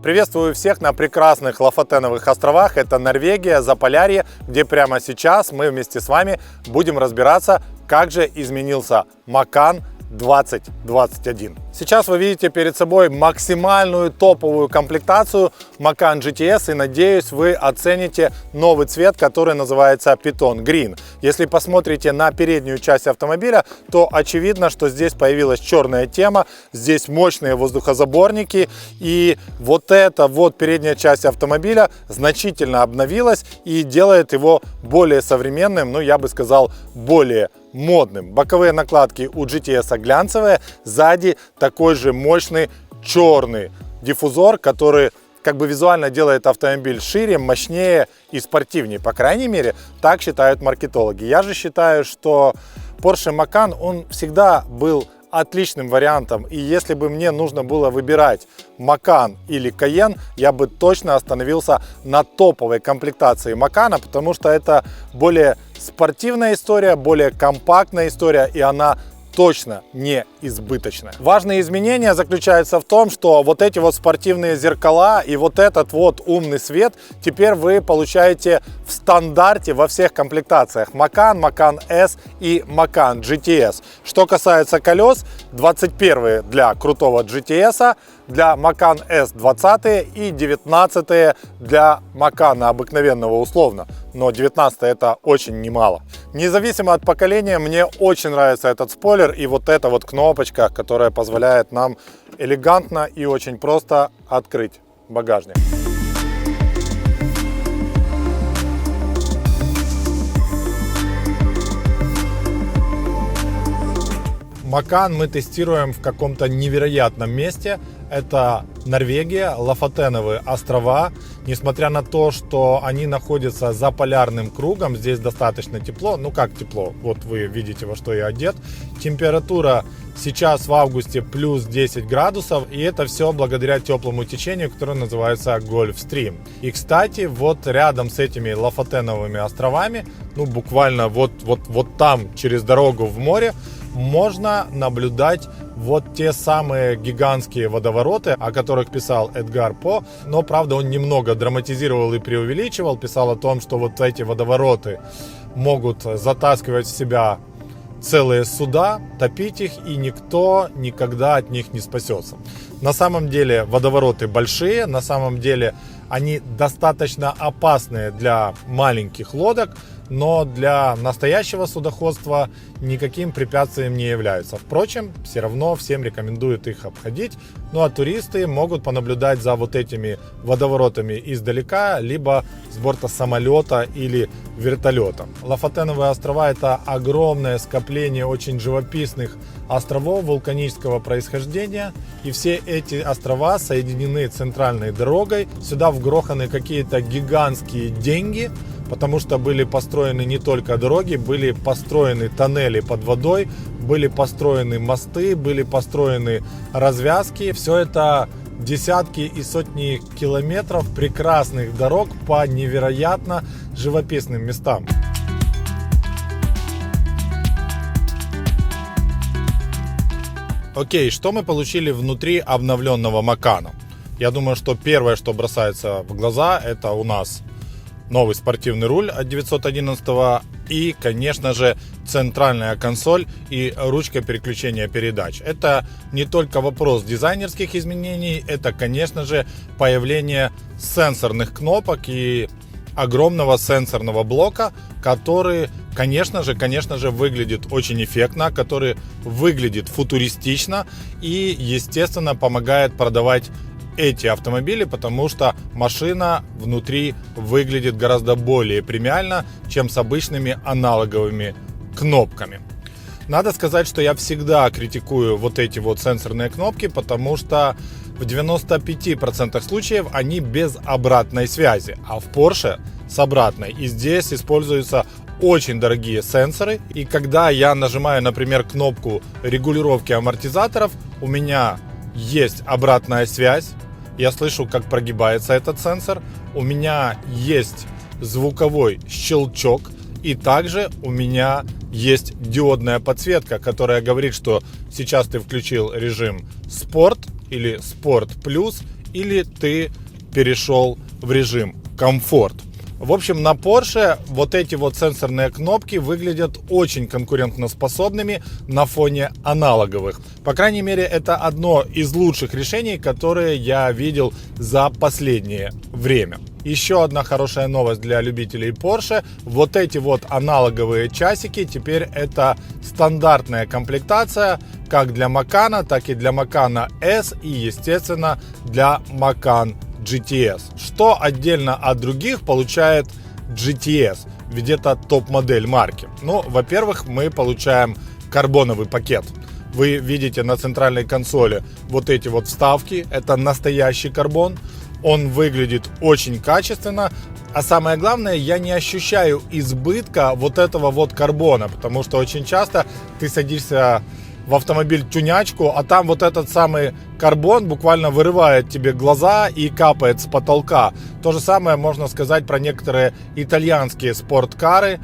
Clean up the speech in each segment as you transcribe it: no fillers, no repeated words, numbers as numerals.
Приветствую всех на прекрасных Лофотеновых островах. Это Норвегия, Заполярье, где прямо сейчас мы вместе с вами будем разбираться, как же изменился Macan 2021. Сейчас вы видите перед собой максимальную топовую комплектацию Macan GTS, и надеюсь, вы оцените новый цвет, который называется Python Green. Если посмотрите на переднюю часть автомобиля, то очевидно, что здесь появилась черная тема, здесь мощные воздухозаборники, и вот эта вот передняя часть автомобиля значительно обновилась и делает его более современным, ну я бы сказал, более модным. Боковые накладки у GTS глянцевые, сзади такой же мощный черный диффузор, который как бы визуально делает автомобиль шире, мощнее и спортивнее. По крайней мере, так считают маркетологи. Я же считаю, что Porsche Macan, он всегда был отличным вариантом. И если бы мне нужно было выбирать Macan или Cayenne, я бы точно остановился на топовой комплектации Macan, потому что это более спортивная история, более компактная история, и она точно не избыточная. Важные изменения заключаются в том, что вот эти вот спортивные зеркала и вот этот вот умный свет теперь вы получаете в стандарте во всех комплектациях Macan, Macan S и Macan GTS. Что касается колес, 21 для крутого GTS, для Macan S 20 и 19 для Macan обыкновенного условно. Но 19 это очень немало. Независимо от поколения, мне очень нравится этот спойлер и вот эта вот кнопочка, которая позволяет нам элегантно и очень просто открыть багажник. Macan мы тестируем в каком-то невероятном месте. Это Норвегия, Лофотеновые острова. Несмотря на то, что они находятся за полярным кругом, здесь достаточно тепло. Ну как тепло? Вот вы видите, во что я одет. Температура сейчас в августе плюс 10 градусов. И это все благодаря теплому течению, которое называется Gulfstream. И, кстати, вот рядом с этими Лофотеновыми островами, ну буквально вот там, через дорогу в море, можно наблюдать вот те самые гигантские водовороты, о которых писал Эдгар По, но, правда, он немного драматизировал и преувеличивал, писал о том, что вот эти водовороты могут затаскивать в себя целые суда, топить их, и никто никогда от них не спасется. На самом деле водовороты большие, на самом деле они достаточно опасные для маленьких лодок, но для настоящего судоходства никаким препятствием не являются. Впрочем, все равно всем рекомендуют их обходить. Ну а туристы могут понаблюдать за вот этими водоворотами издалека, либо с борта самолета или вертолета. Лофотеновые острова — это огромное скопление очень живописных островов вулканического происхождения. И все эти острова соединены центральной дорогой. Сюда вгроханы какие-то гигантские деньги, потому что были построены не только дороги, были построены тоннели под водой, были построены мосты, были построены развязки. Все это десятки и сотни километров прекрасных дорог по невероятно живописным местам. Окей, что мы получили внутри обновленного Macan? Я думаю, что первое, что бросается в глаза, это у нас новый спортивный руль от 911 и, конечно же, центральная консоль и ручка переключения передач. Это не только вопрос дизайнерских изменений, это, конечно же, появление сенсорных кнопок и огромного сенсорного блока, который, конечно же, выглядит очень эффектно, который выглядит футуристично и, естественно, помогает продавать эти автомобили, потому что машина внутри выглядит гораздо более премиально, чем с обычными аналоговыми кнопками. Надо сказать, что я всегда критикую вот эти вот сенсорные кнопки, потому что в 95% случаев они без обратной связи, а в Porsche с обратной. И здесь используются очень дорогие сенсоры. И когда я нажимаю, например, кнопку регулировки амортизаторов, у меня есть обратная связь. Я слышу, как прогибается этот сенсор. У меня есть звуковой щелчок. И также у меня есть диодная подсветка, которая говорит, что сейчас ты включил режим спорт или спорт плюс, или ты перешел в режим комфорт. В общем, на Porsche вот эти вот сенсорные кнопки выглядят очень конкурентоспособными на фоне аналоговых. По крайней мере, это одно из лучших решений, которые я видел за последнее время. Еще одна хорошая новость для любителей Porsche. Вот эти вот аналоговые часики теперь это стандартная комплектация как для Macan, так и для Macan S и, естественно, для Macan GTS. Что отдельно от других получает GTS, ведь это топ-модель марки. Ну, во-первых, мы получаем карбоновый пакет. Вы видите на центральной консоли вот эти вот вставки, это настоящий карбон. Он выглядит очень качественно, а самое главное, я не ощущаю избытка вот этого вот карбона, потому что очень часто ты садишься в автомобиль тюнячку, а там вот этот самый карбон буквально вырывает тебе глаза и капает с потолка. То же самое можно сказать про некоторые итальянские спорткары,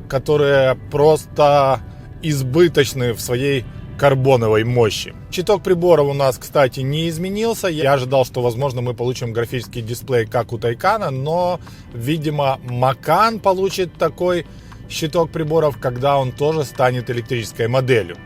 которые просто избыточны в своей карбоновой мощи. Щиток приборов у нас, кстати, не изменился. Я ожидал, что, возможно, мы получим графический дисплей, как у Тайкана, но, видимо, Macan получит такой щиток приборов, когда он тоже станет электрической моделью.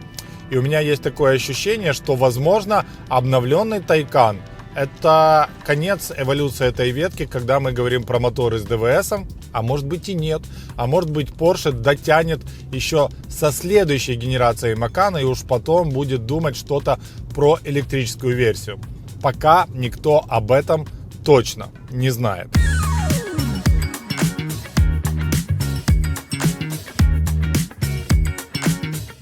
И у меня есть такое ощущение, что, возможно, обновленный Taycan – это конец эволюции этой ветки, когда мы говорим про моторы с ДВС, а может быть и нет. А может быть Porsche дотянет еще со следующей генерацией Macan и уж потом будет думать что-то про электрическую версию. Пока никто об этом точно не знает.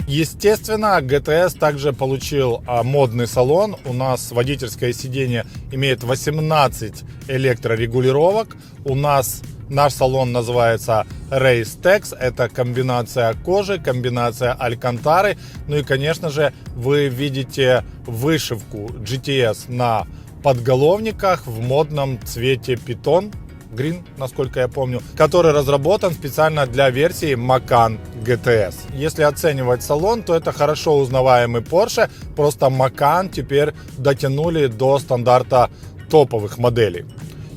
Естественно, GTS также получил модный салон. У нас водительское сиденье имеет 18 электрорегулировок. У нас наш салон называется Race Tex. Это комбинация кожи, комбинация алькантары. Ну и, конечно же, вы видите вышивку GTS на подголовниках в модном цвете питон. Green, насколько я помню, который разработан специально для версии Macan GTS. Если оценивать салон, то это хорошо узнаваемый Porsche, просто Macan теперь дотянули до стандарта топовых моделей.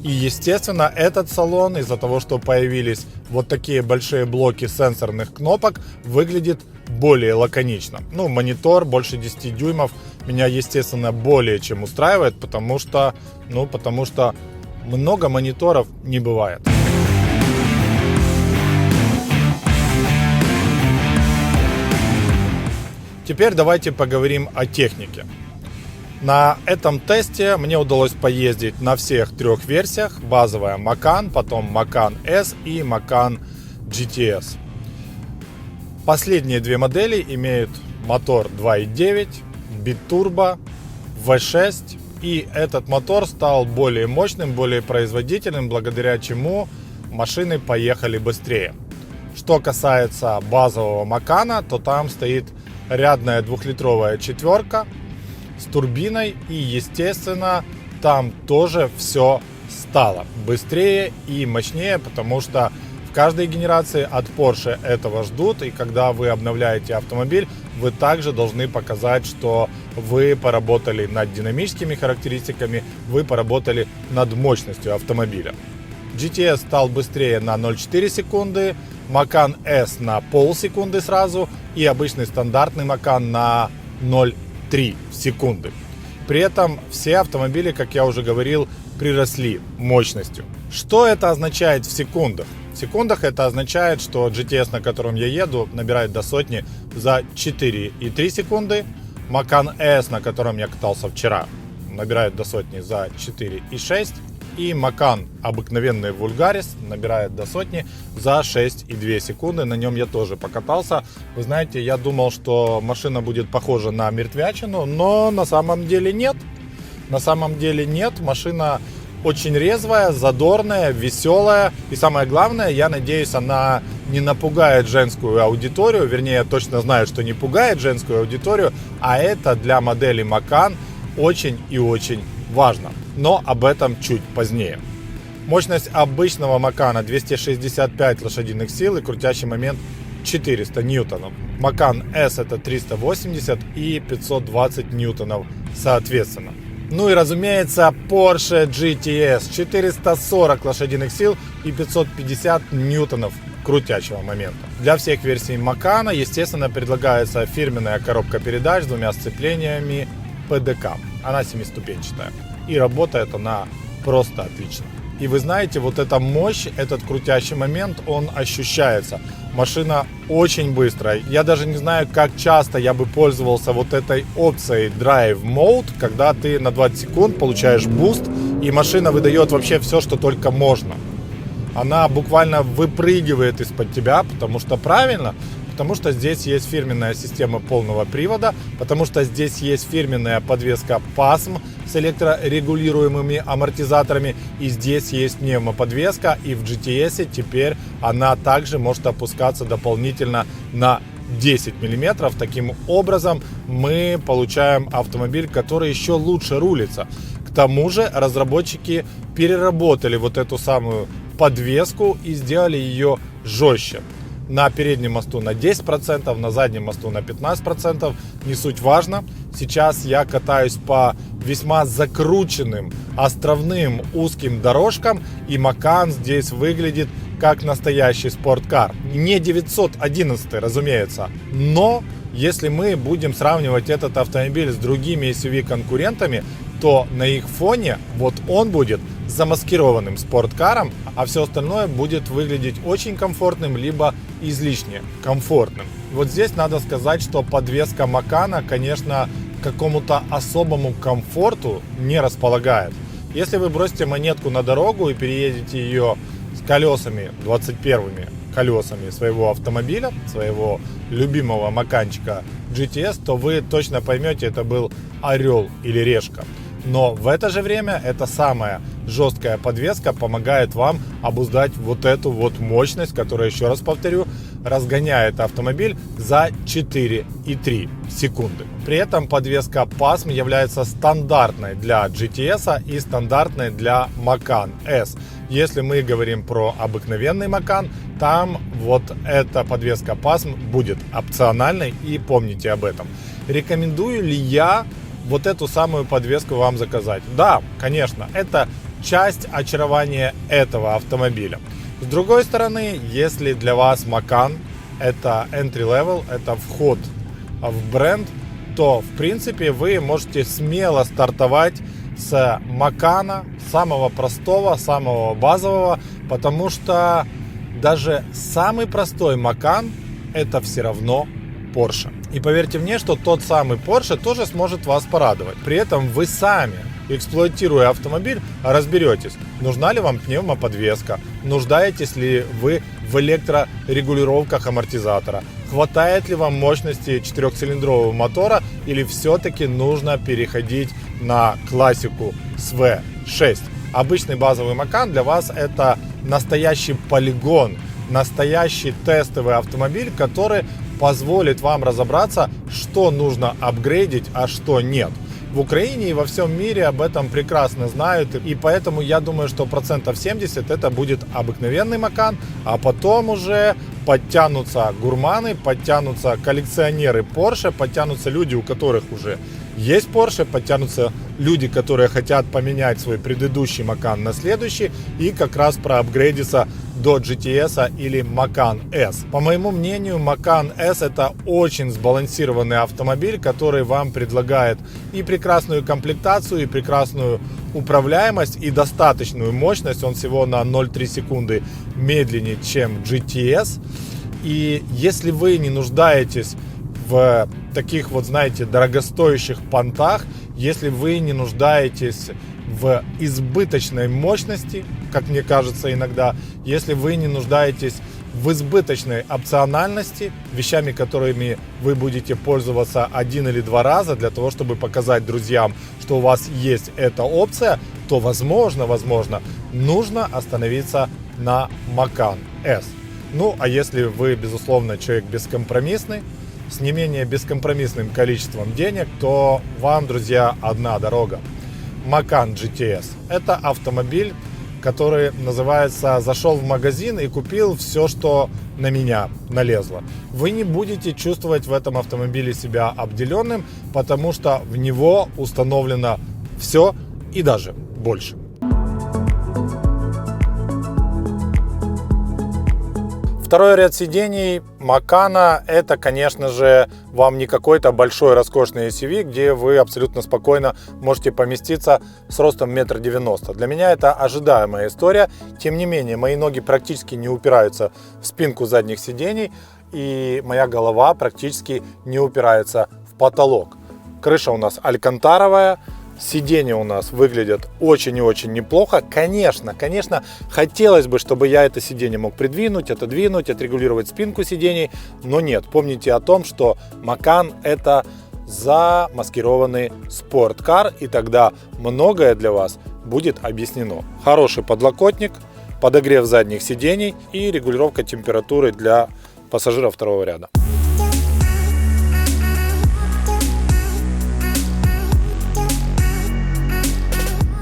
И, естественно, этот салон, из-за того, что появились вот такие большие блоки сенсорных кнопок, выглядит более лаконично. Ну, монитор больше 10 дюймов меня, естественно, более чем устраивает, потому что много мониторов не бывает. Теперь давайте поговорим о технике. На этом тесте мне удалось поездить на всех трех версиях. Базовая Macan, потом Macan S и Macan GTS. Последние две модели имеют мотор 2.9, битурбо, V6. И этот мотор стал более мощным, более производительным, благодаря чему машины поехали быстрее. Что касается базового Macan, то там стоит рядная двухлитровая четверка с турбиной. И, естественно, там тоже все стало быстрее и мощнее, потому что в каждой генерации от Porsche этого ждут. И когда вы обновляете автомобиль, вы также должны показать, что вы поработали над динамическими характеристиками, вы поработали над мощностью автомобиля. GTS стал быстрее на 0,4 секунды, Macan S на полсекунды сразу и обычный стандартный Macan на 0,3 секунды. При этом все автомобили, как я уже говорил, приросли мощностью. Что это означает в секундах? В секундах это означает, что GTS, на котором я еду, набирает до сотни за 4,3 секунды. Macan S, на котором я катался вчера, набирает до сотни за 4,6. И Macan обыкновенный Vulgaris набирает до сотни за 6,2 секунды. На нем я тоже покатался. Вы знаете, я думал, что машина будет похожа на мертвячину, но на самом деле нет. На самом деле нет. Машина очень резвая, задорная, веселая. И самое главное, я надеюсь, она не напугает женскую аудиторию. Вернее, я точно знаю, что не пугает женскую аудиторию. А это для модели Macan очень и очень важно. Но об этом чуть позднее. Мощность обычного Macan 265 лошадиных сил и крутящий момент 400 ньютонов. Macan S это 380 и 520 ньютонов соответственно. Ну и разумеется Porsche GTS, 440 лошадиных сил и 550 ньютонов крутящего момента. Для всех версий Макана, естественно, предлагается фирменная коробка передач с двумя сцеплениями ПДК. Она семиступенчатая. И работает она просто отлично. И вы знаете, вот эта мощь, этот крутящий момент, он ощущается. Машина очень быстрая. Я даже не знаю, как часто я бы пользовался вот этой опцией Drive Mode, когда ты на 20 секунд получаешь буст, и машина выдает вообще все, что только можно. Она буквально выпрыгивает из-под тебя, потому что правильно, потому что здесь есть фирменная система полного привода, потому что здесь есть фирменная подвеска PASM с электрорегулируемыми амортизаторами, и здесь есть пневмоподвеска, и в GTS теперь она также может опускаться дополнительно на 10 мм. Таким образом мы получаем автомобиль, который еще лучше рулится. К тому же разработчики переработали вот эту самую подвеску и сделали ее жестче. На переднем мосту на 10%, на заднем мосту на 15%. Не суть важно. Сейчас я катаюсь по весьма закрученным, островным, узким дорожкам. И Макан здесь выглядит как настоящий спорткар. Не 911, разумеется. Но если мы будем сравнивать этот автомобиль с другими SUV-конкурентами, то на их фоне вот он будет замаскированным спорткаром, а все остальное будет выглядеть очень комфортным, либо излишне комфортным. Вот здесь надо сказать, что подвеска Макана, конечно, к какому-то особому комфорту не располагает. Если вы бросите монетку на дорогу и переедете ее с колесами, 21-ми колесами своего автомобиля, своего любимого Маканчика GTS, то вы точно поймете, это был орел или решка. Но в это же время эта самая жесткая подвеска помогает вам обуздать вот эту вот мощность, которая, еще раз повторю, разгоняет автомобиль за 4,3 секунды. При этом подвеска PASM является стандартной для GTS и стандартной для Macan S. Если мы говорим про обыкновенный Macan, там вот эта подвеска PASM будет опциональной, и помните об этом. Рекомендую ли я вот эту самую подвеску вам заказать? Да, конечно, это часть очарования этого автомобиля. С другой стороны, если для вас Macan это entry level, это вход в бренд, то в принципе вы можете смело стартовать с Macan, самого простого, самого базового, потому что даже самый простой Macan это все равно Porsche. И поверьте мне, что тот самый Porsche тоже сможет вас порадовать. При этом вы сами, эксплуатируя автомобиль, разберетесь, нужна ли вам пневмоподвеска, нуждаетесь ли вы в электрорегулировках амортизатора, хватает ли вам мощности 4-цилиндрового мотора, или все-таки нужно переходить на классику с V6. Обычный базовый Macan для вас это настоящий полигон, настоящий тестовый автомобиль, который позволит вам разобраться, что нужно апгрейдить, а что нет. В Украине и во всем мире об этом прекрасно знают, и поэтому я думаю, что 70% это будет обыкновенный Macan, а потом уже подтянутся гурманы, подтянутся коллекционеры Porsche, подтянутся люди, у которых уже есть Porsche, подтянутся люди, которые хотят поменять свой предыдущий Macan на следующий и как раз проапгрейдиться до GTS или Macan S. По моему мнению, Macan S это очень сбалансированный автомобиль, который вам предлагает и прекрасную комплектацию, и прекрасную управляемость, и достаточную мощность. Он всего на 0,3 секунды медленнее, чем GTS. И если вы не нуждаетесь в таких вот, знаете, дорогостоящих понтах, если вы не нуждаетесь в избыточной мощности, как мне кажется иногда, если вы не нуждаетесь в избыточной опциональности, вещами, которыми вы будете пользоваться 1 или 2 раза для того, чтобы показать друзьям, что у вас есть эта опция, то возможно, нужно остановиться на Macan S. Ну, а если вы, безусловно, человек бескомпромиссный, с не менее бескомпромиссным количеством денег, то вам, друзья, одна дорога. Macan GTS. Это автомобиль, который, называется, зашел в магазин и купил все, что на меня налезло. Вы не будете чувствовать в этом автомобиле себя обделенным, потому что в него установлено все и даже больше. Второй ряд сидений Макана — это, конечно же, вам не какой-то большой роскошный SUV, где вы абсолютно спокойно можете поместиться с ростом 1,90 м. Для меня это ожидаемая история. Тем не менее, мои ноги практически не упираются в спинку задних сидений, и моя голова практически не упирается в потолок. Крыша у нас алькантаровая. Сиденья у нас выглядят очень и очень неплохо. Конечно, хотелось бы, чтобы я это сиденье мог придвинуть, отодвинуть, отрегулировать спинку сидений, но нет. Помните о том, что Macan — это замаскированный спорткар, и тогда многое для вас будет объяснено. Хороший подлокотник, подогрев задних сидений и регулировка температуры для пассажиров второго ряда.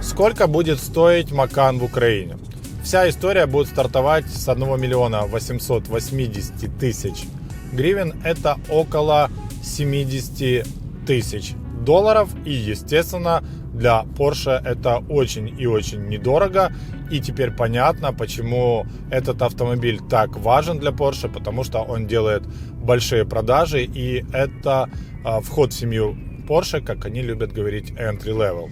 Сколько будет стоить Macan в Украине? Вся история будет стартовать с 1 миллиона 880 тысяч гривен. Это около 70 тысяч долларов. И, естественно, для Porsche это очень и очень недорого. И теперь понятно, почему этот автомобиль так важен для Porsche. Потому что он делает большие продажи. И это вход в семью Porsche, как они любят говорить, entry level.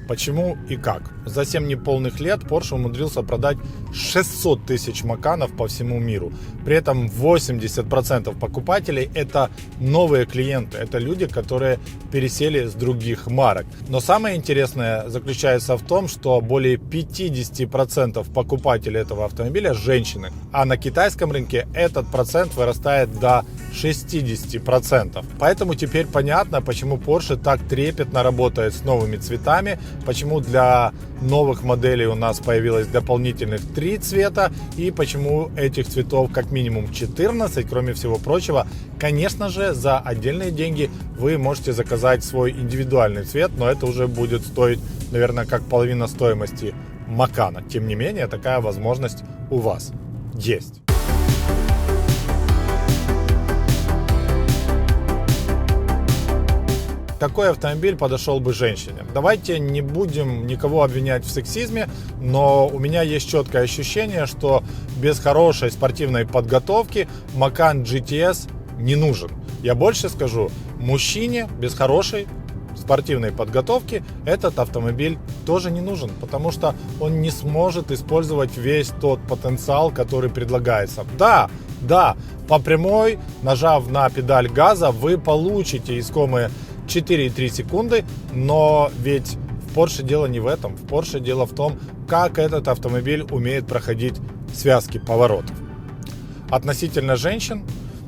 Почему и как? За 7 неполных лет Porsche умудрился продать 600 тысяч Маканов по всему миру. При этом 80% покупателей — это новые клиенты, это люди, которые пересели с других марок. Но самое интересное заключается в том, что более 50% покупателей этого автомобиля — женщины. А на китайском рынке этот процент вырастает до 60%. Поэтому теперь понятно, почему Porsche так трепетно работает с новыми цветами, почему для новых моделей у нас появилось дополнительных 3 цвета и почему этих цветов как минимум 14. Кроме всего прочего, конечно же, за отдельные деньги вы можете заказать свой индивидуальный цвет, но это уже будет стоить, наверное, как половина стоимости Макана. Тем не менее, такая возможность у вас есть. Какой автомобиль подошел бы женщине? Давайте не будем никого обвинять в сексизме, но у меня есть четкое ощущение, что без хорошей спортивной подготовки Macan GTS не нужен. Я больше скажу, мужчине без хорошей спортивной подготовки этот автомобиль тоже не нужен, потому что он не сможет использовать весь тот потенциал, который предлагается. Да, по прямой, нажав на педаль газа, вы получите искомые 4,3 секунды, но ведь в Porsche дело не в этом. В Porsche дело в том, как этот автомобиль умеет проходить связки поворотов. Относительно женщин,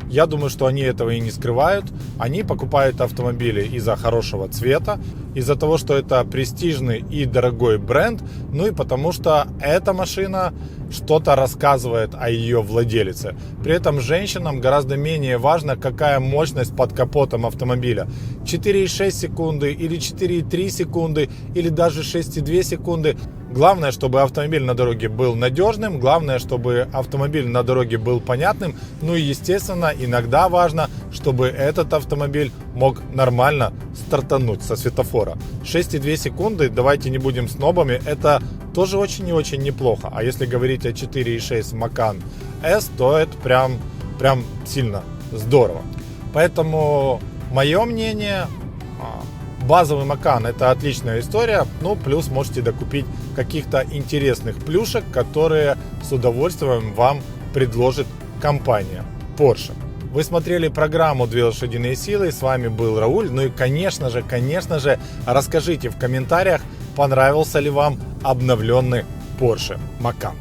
я думаю, что они этого и не скрывают. Они покупают автомобили из-за хорошего цвета, из-за того, что это престижный и дорогой бренд, ну и потому что эта машина что-то рассказывает о ее владелице. При этом женщинам гораздо менее важно, какая мощность под капотом автомобиля. 4,6 секунды или 4,3 секунды или даже 6,2 секунды. Главное, чтобы автомобиль на дороге был надежным, главное, чтобы автомобиль на дороге был понятным, ну и, естественно, иногда важно, чтобы этот автомобиль мог нормально стартануть со светофора. 6,2 секунды, давайте не будем снобами, это тоже очень и очень неплохо. А если говорить о 4,6 Macan S, то это прям сильно здорово. Поэтому мое мнение, базовый Macan — это отличная история, ну плюс можете докупить каких-то интересных плюшек, которые с удовольствием вам предложит компания Porsche. Вы смотрели программу «Две лошадиные силы», с вами был Рауль. Ну и конечно же, расскажите в комментариях, понравился ли вам обновленный Porsche Macan.